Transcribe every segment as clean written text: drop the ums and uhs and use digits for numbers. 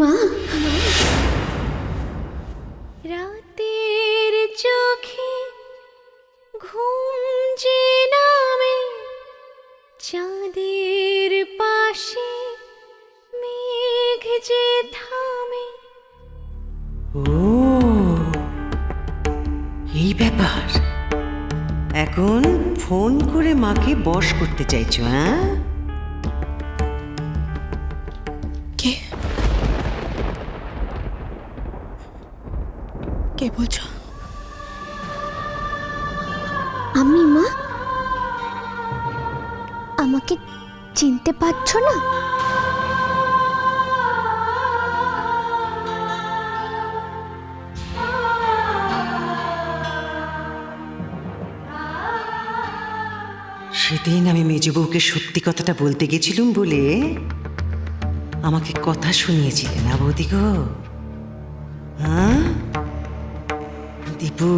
মা, রাতের চোখে ঘুম যে নামে, চাঁদের পাশে মেঘ যে থামে। ও এই ব্যাপার, এখন ফোন করে মাকে বশ করতে চাইছো? হ্যাঁ, কে কে বলছো? আমি মা, আমাকে চিনতে পারছো না? সেদিন আমি মেজ বউকে সত্যি কথাটা বলতে গেছিলুম বলে আমাকে কথা শুনিয়েছিলে না বৌদি গো? হ্যাঁ দীপু,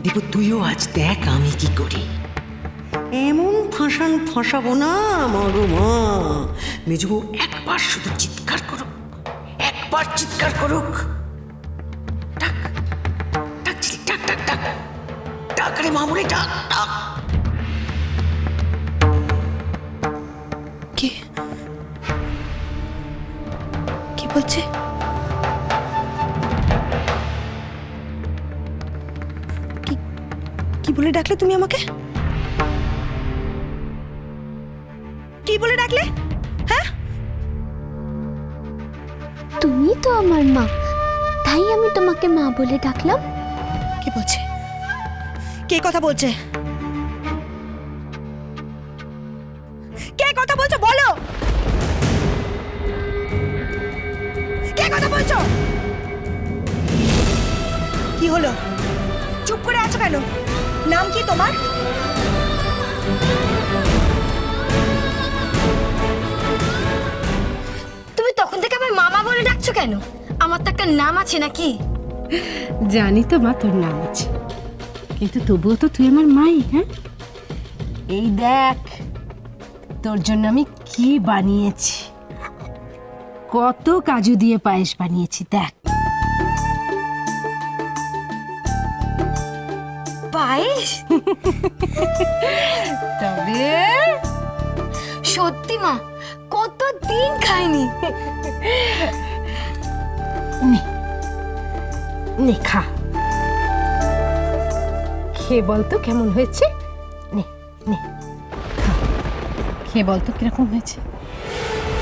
দীপু তুইও আজ দেখ আমি কি করি। এমন ফাঁসান ফাঁসাবো না আমার মা, মেজ বউ একবার শুধু চিৎকার করুক, একবার চিৎকার করুক। ডাক ডাক ঝিলিক, ডাক ডাক ডাক ডাক রে মামুনি, ডাক ডাক। কে কে বলছে? কি বলে ডাকলে তুমি আমাকে? কি বলে ডাকলে? হ্যাঁ, তুমি তো আমার মা, তাই আমি তোমাকে মা বলে ডাকলাম। কে বলছে? কে কথা বলছে? কে কথা বলছো বলো? কে কথা বলছো? কি হলো? চুপ করে আছো কেন? নাম কি তোমার? তুমি তখন থেকে আমার মামা বলে ডাকছো কেন? আমার তো একটা নাম আছে নাকি? জানি তো মা তোর নাম আছে, কিন্তু তবুও তো তুই আমার মাই। হ্যাঁ, এই দেখ তোর জন্য আমি কি বানিয়েছি, কত কাজু দিয়ে পায়েস বানিয়েছি দেখ। পায়েস? তবে সত্যি মা, কতদিন খাইনি। নে নে খা, খেয়ে বলতো কেমন হয়েছে। নে নে খা, খেয়ে বলতো কিরকম হয়েছে।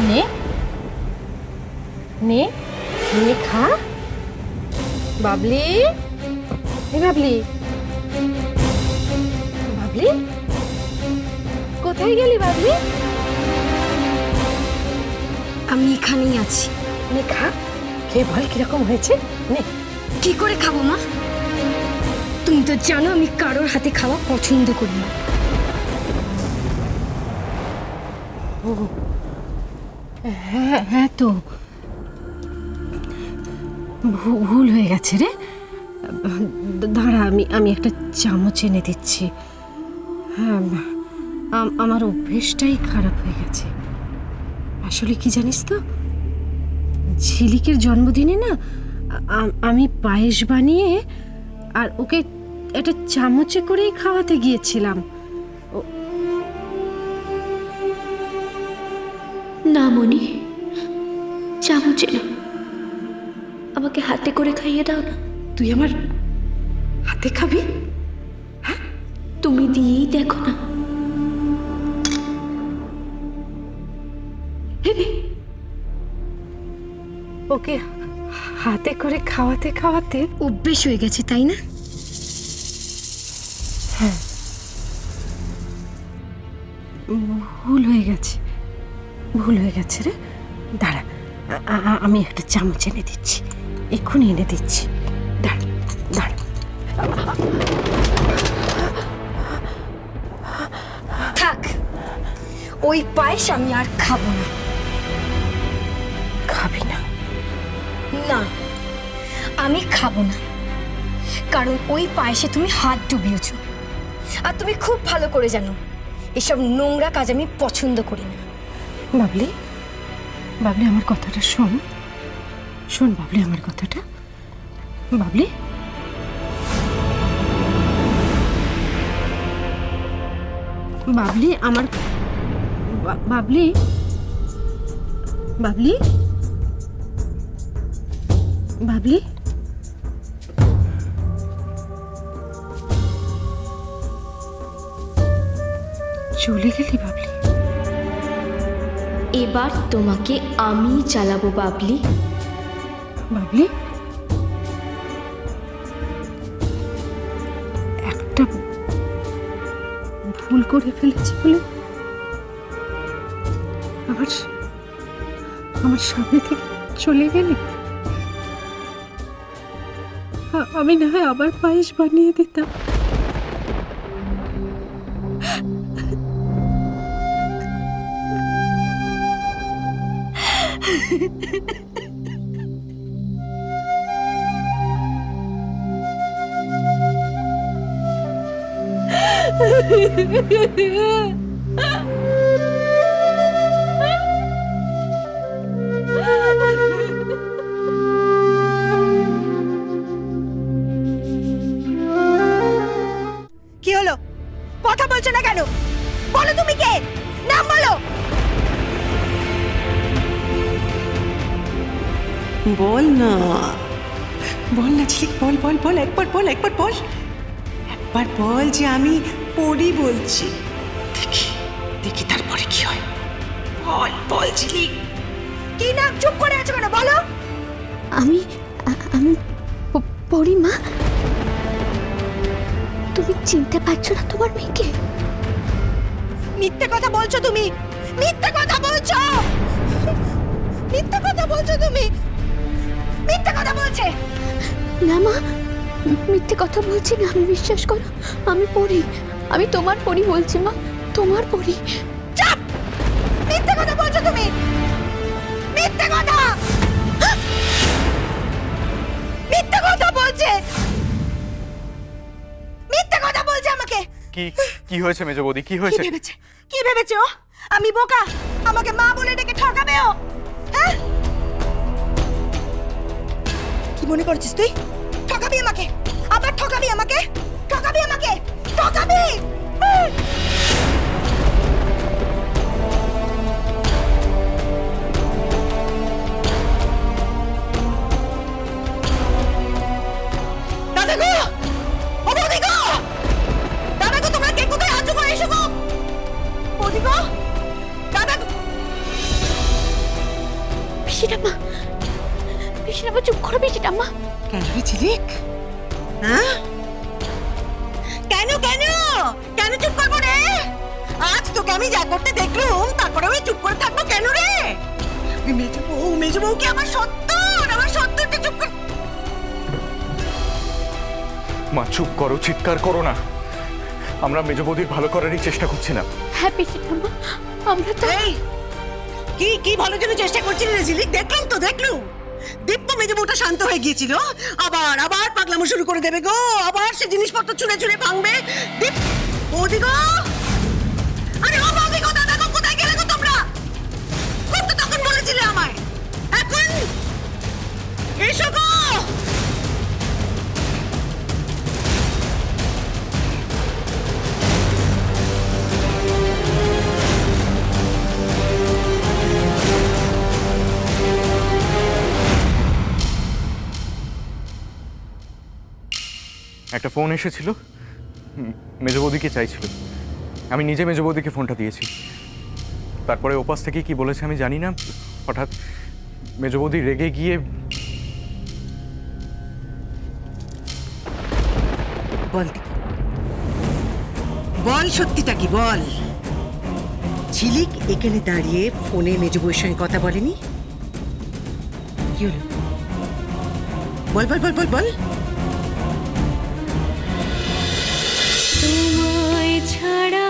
নে নে নে খা। বাবলি, এ বাবলি, বাবলি কোথায় গেলি বাবলি? আমি এখানেই আছি। নে খা, খেয়ে বল কিরকম হয়েছে। নে। কি করে খাবো মা? তুমি তো জানো আমি কারোর হাতে খাওয়া পছন্দ করি না। হ্যাঁ হ্যাঁ, তো ভুল হয়ে গেছে রে। দাঁড়া, আমি একটা চামচ এনে দিচ্ছি। হ্যাঁ, আমার অভ্যেসটাই খারাপ হয়ে গেছে। আসলে কি জানিস তো, ঝিলিকের জন্মদিনে না আমি পায়েস বানিয়ে আর ওকে একটা চামচে করেই খাওয়াতে গিয়েছিলাম। না মনি, চামচে না, আমাকে হাতে করে খাইয়ে দাও না। তুই আমার হাতে খাবি? তুমি দিয়েই দেখো না। ওকে হাতে করে খাওয়াতে খাওয়াতে অভ্যেস হয়ে গেছে তাই না? হ্যাঁ, ভুল হয়ে গেছে, ভুল হয়ে গেছে রে। দাঁড়া, আমি একটা চামচ এনে দিচ্ছি, এক্ষুনি এনে দিচ্ছি। দাঁড়া দাঁড়া। থাক, ওই পায়েস আমি আর খাবো না। খাবি না? না, আমি খাবো না, কারণ ওই পায়েসে তুমি হাত ডুবিয়েছো। আর তুমি খুব ভালো করে জানো এসব নোংরা কাজ আমি পছন্দ করি না। বাবলি, বাবলি আমার কথাটা শোন। শোন বাবলি আমার কথাটা। বাবলি, বাবলি আমার বাবলি, বাবলি, বাবলি, চলে গেলি বাবলি? এবার তোমাকে আমি চালাবো বাবলি। বাবলি, একটা ভুল করে ফেলেছি বলে আমার সামনে থেকে চলে গেলি। আমি না হয় আবার পায়েস বানিয়ে দিতাম। কি হলো? কথা বলছো না কেন? বলো তুমি কে? নাম বলো। বল না, বল না ঝিলিক, বল বল বল, একবার বল, একবার বল, একবার বল যে আমি পড়ি বলছি। দেখি দেখি তারপরে কি হয়। বল বল ঝিলিক। কি নাম? চুপ করে আছো কেন? বলো। আমি আমি পড়ি মা। তুমি চিনতে পারছো না তোমার মেয়েকে? মিথ্যে কথা বলছো তুমি, মিথ্যে কথা বলছো, মিথ্যে কথা বলছো তুমি, মিথ্যে কথা বলছে। না মা, মিথ্যে কথা বলছি না, আমি বিশ্বাস করো। আমি পড়ি, আমি তোমার পড়ি বলছি মা, তোমার পড়ি। চুপ! মিথ্যে কথা বলছো তুমি, মিথ্যে কথা, মিথ্যে কথা বলছে, মিথ্যে কথা বলছে আমাকে। কি কি হয়েছে মেজো বৌদি, কি কি হয়েছে? ভেবেছে? কি ভেবেছে ও? আমি বোকা? আমাকে মা বলে ডেকে ঠকাবে ও? হ্যাঁ? কি মনে করছিস তুই? ঠকাবি আমাকে? আবার ঠকাবি আমাকে? ঠকাবি আমাকে? ঠকাবি? দাদা গো! ও বৌদি গো! দাদা গো, তোমরা কে কোথায় আছো গো? এসো গো! বৌদি গো! দাদা গো! পিসিটাম্মা, পিসিটাম্মা চুপ করো পিসিটাম্মা। কেন রে ঝিলিক? হ্যাঁ, কেন কেন কেন চুপ করবো রে? আজ তোকে আমি যা করতে দেখলুম, তারপরে আমি চুপ করে থাকবো কেন রে? মেজো বউ কি আমার সত্তরটা চুপ কর। মা চুপ করো, চিৎকার করো না। আমরা মেজো বৌদির ভালো করারই চেষ্টা করছিলাম। হ্যাঁ পিসিটাম্মা, আমরা তো এই কি কি ভালো জন্য চেষ্টা করছিলি রে ঝিলিক? দেখলুম দীপ্ত মেজো বউটা শান্ত হয়ে গিয়েছিল, আবার আবার পাগলামো শুরু করে দেবে গো, আবার সে জিনিসপত্র ছুঁড়ে ছুঁড়ে ভাঙবে। বৌদি গো! আরে ও বৌদি গো, দাদা গো, কোথায় গেলে গো তোমরা? খুব তো তখন বলেছিলে আমায়, এখন এসো গো। একটা ফোন এসেছিল, মেজো বৌদিকে চাইছিল। আমি নিজে মেজো বৌদিকে ফোনটা দিয়েছি। তারপরে ওপাশ থেকে কি বলেছে আমি জানি না, হঠাৎ মেজো বৌদি রেগে গিয়ে বল বল, সত্যিটা কি বল। ঝিলিক এখানে দাঁড়িয়ে ফোনে মেজো বউয়ের সঙ্গে কথা বলেনি? কি হলো? বল বল বল বল বল। তোমায় ছাড়া